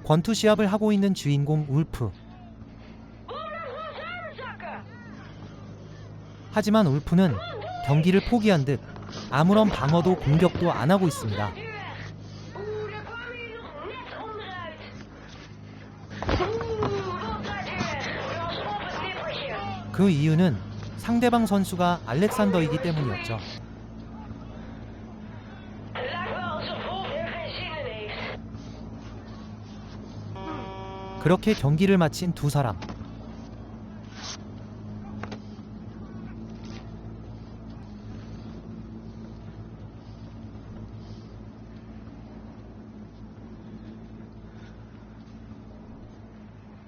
권투 시합을 하고 있는 주인공 울프. 하지만 울프는 경기를 포기한 듯 아무런 방어도 공격도 안 하고 있습니다. 그 이유는 상대방 선수가 알렉산더이기 때문이었죠. 그렇게 경기를 마친 두 사람.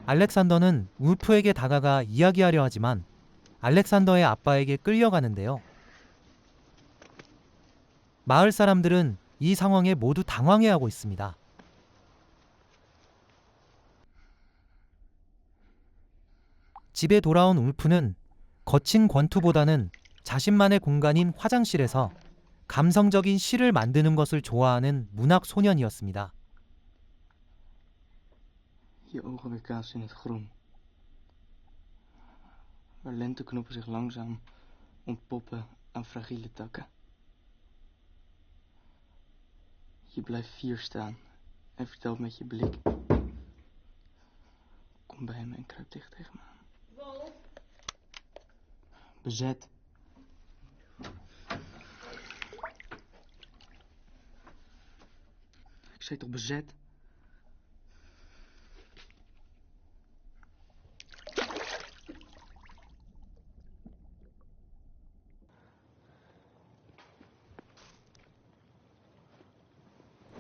알렉산더는 울프에게 다가가 이야기하려 하지만 알렉산더의 아빠에게 끌려가는데요. 마을 사람들은 이 상황에 모두 당황해하고 있습니다. 집에 돌아온 울프는 거친 권투보다는 자신만의 공간인 화장실에서 감성적인 시를 만드는 것을 좋아하는 문학 소년이었습니다. Je ogen weerkaatst in het groen. Waar lenteknoppen zich langzaam ontpoppen aan fragiele takken. Je blijft fier staan en vertelt met je blik. Kom bij me en kruip dicht tegen me aan. Bezet. Ik zei toch bezet?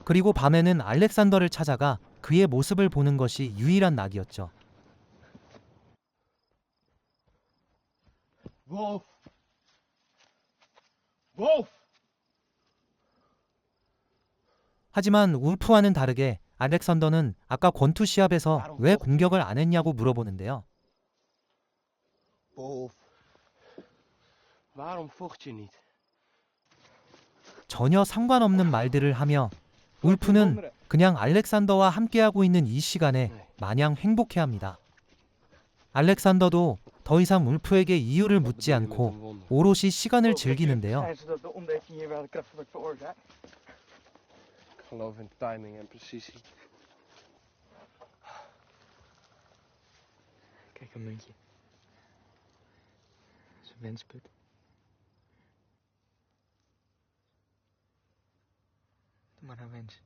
그리고 밤에는 알렉산더를 찾아가 그의 모습을 보는 것이 유일한 낙이었죠. Wolf! Wolf! 하지만 울프와는 다르게 알렉산더는 아까 권투 시합에서 왜 공격을 안 했냐고 물어보는데요. Wolf. Waarom vocht je niet? 전혀 상관없는 말들을 하며 울프는 그냥 알렉산더와 함께하고 있는 이 시간에 마냥 행복해합니다. 알렉산더도 더 이상 울프에게 이유를 묻지 않고 오롯이 시간을 즐기는데요. Zijn ze dat de ontdekking hier wel de kracht wordt veroorzaakt? Ik geloof in timing en precisie. Kijk, een muntje. Dat is een wensput. Doe maar een wens.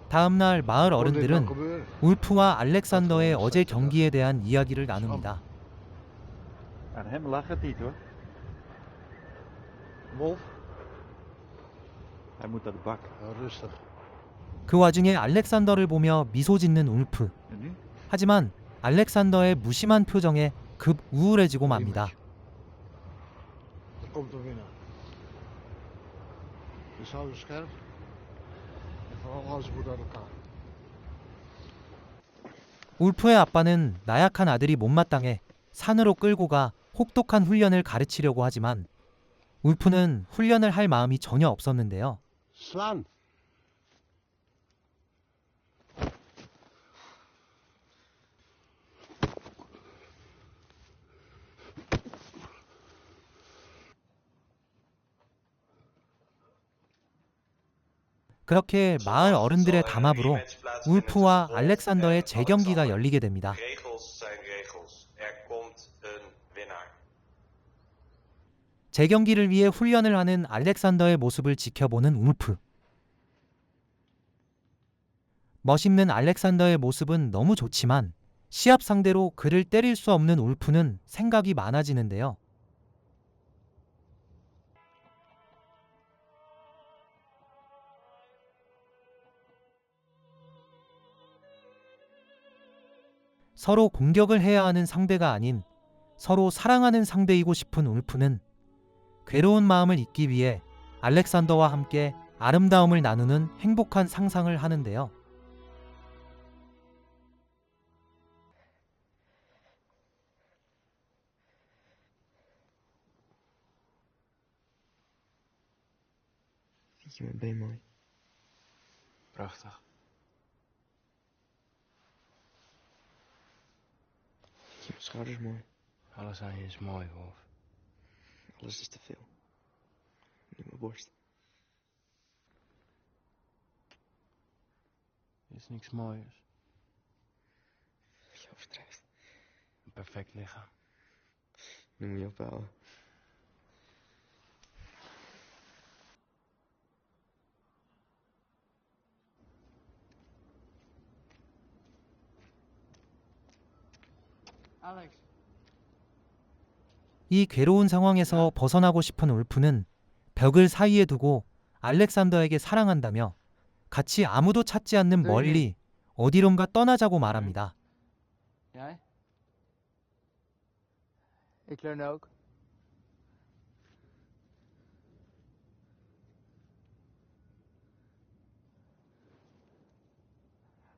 다음날 마을 어른들은 울프와 알렉산더의 어제 경기에 대한 이야기를 나눕니다. Aan hem lag het niet hoor. Wolf? Hij moet naar de bak. Rustig. 그 와중에 알렉산더를 보며 미소 짓는 울프. En nu? 하지만 알렉산더의 무심한 표정에 급 우울해지고 맙니다. Er komt een winnaar. De schouders scherp. En vooral alles goed uit elkaar. 울프의 아빠는 나약한 아들이 못마땅해 산으로 끌고 가 혹독한 훈련을 가르치려고 하지만 울프는 훈련을 할 마음이 전혀 없었는데요. Slaan! 그렇게 마을 어른들의 담합으로 울프와 알렉산더의 재경기가 열리게 됩니다. 재경기를 위해 훈련을 하는 알렉산더의 모습을 지켜보는 울프. 멋있는 알렉산더의 모습은 너무 좋지만 시합 상대로 그를 때릴 수 없는 울프는 생각이 많아지는데요. 서로 공격을 해야 하는 상대가 아닌 서로 사랑하는 상대이고 싶은 울프는 괴로운 마음을 잊기 위해 알렉산더와 함께 아름다움을 나누는 행복한 상상을 하는데요. Vind je mijn been mooi? Prachtig. Vind je mijn schouders mooi? Alles aan je is mooi, Wolf. Alles is te veel. Nu mijn borst. Er is niks mooiers. Je overdrijft. Een perfect lichaam. Nu moet je ophouden. Alex. 이 괴로운 상황에서 벗어나고 싶은 울프는 벽을 사이에 두고 알렉산더에게 사랑한다며 같이 아무도 찾지 않는 멀리 어디론가 떠나자고 말합니다. Jij? Ik learn ook.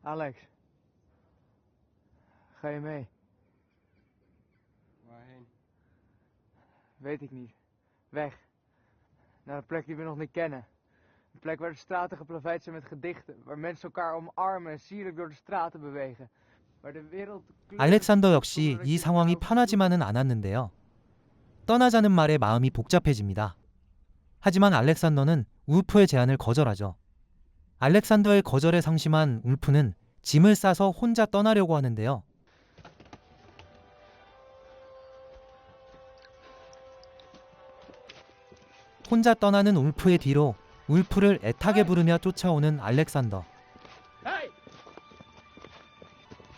Alex. Ga je mee? Waarheen? Weet ik niet. Weg. Naar een plek die we nog niet kennen. Een plek waar de straten geplaveid zijn met gedichten. Waar mensen elkaar omarmen en sierlijk door de straten bewegen. Waar de wereld... 알렉산더 역시 이 상황이 편하지만은 않았는데요. 떠나자는 말에 마음이 복잡해집니다. 하지만 알렉산더는 울프의 제안을 거절하죠. 알렉산더의 거절에 상심한 울프는 짐을 싸서 혼자 떠나려고 하는데요. 혼자 떠나는 울프의 뒤로 울프를 애타게 부르며 쫓아오는 알렉산더.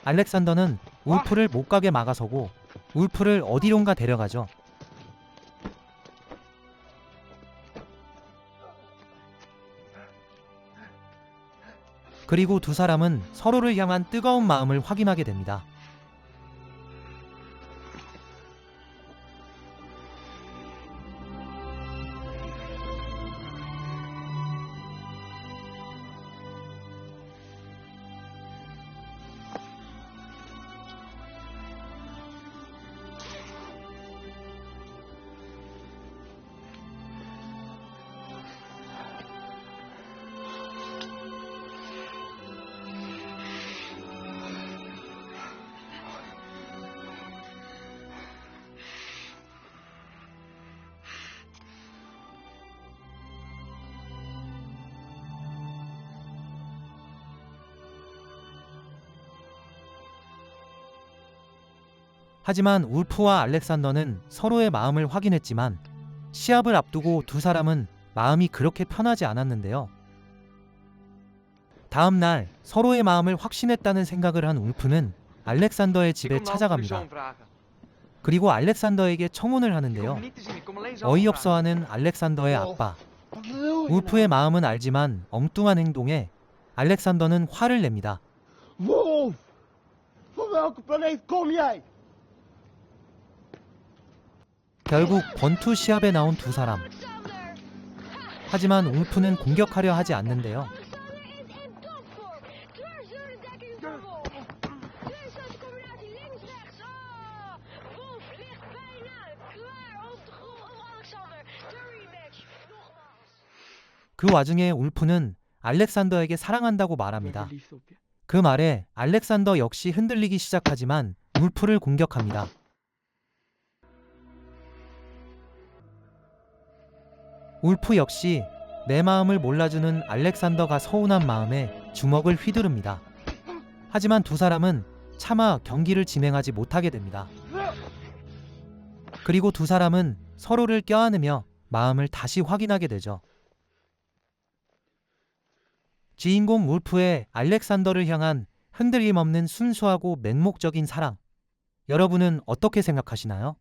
알렉산더는 울프를 못 가게 막아서고 울프를 어디론가 데려가죠. 그리고 두 사람은 서로를 향한 뜨거운 마음을 확인하게 됩니다. 하지만 울프와 알렉산더는 서로의 마음을 확인했지만 시합을 앞두고 두 사람은 마음이 그렇게 편하지 않았는데요. 다음 날 서로의 마음을 확신했다는 생각을 한 울프는 알렉산더의 집에 찾아갑니다. 그리고 알렉산더에게 청혼을 하는데요. 어이없어하는 알렉산더의 아빠. 울프의 마음은 알지만 엉뚱한 행동에 알렉산더는 화를 냅니다. Wolf! Van welke planeet kom jij? 결국 권투 시합에 나온 두 사람. 하지만 울프는 공격하려 하지 않는데요. 그 와중에 울프는 알렉산더에게 사랑한다고 말합니다. 그 말에 알렉산더 역시 흔들리기 시작하지만 울프를 공격합니다. 울프 역시 내 마음을 몰라주는 알렉산더가 서운한 마음에 주먹을 휘두릅니다. 하지만 두 사람은 차마 경기를 진행하지 못하게 됩니다. 그리고 두 사람은 서로를 껴안으며 마음을 다시 확인하게 되죠. 주인공 울프의 알렉산더를 향한 흔들림 없는 순수하고 맹목적인 사랑. 여러분은 어떻게 생각하시나요?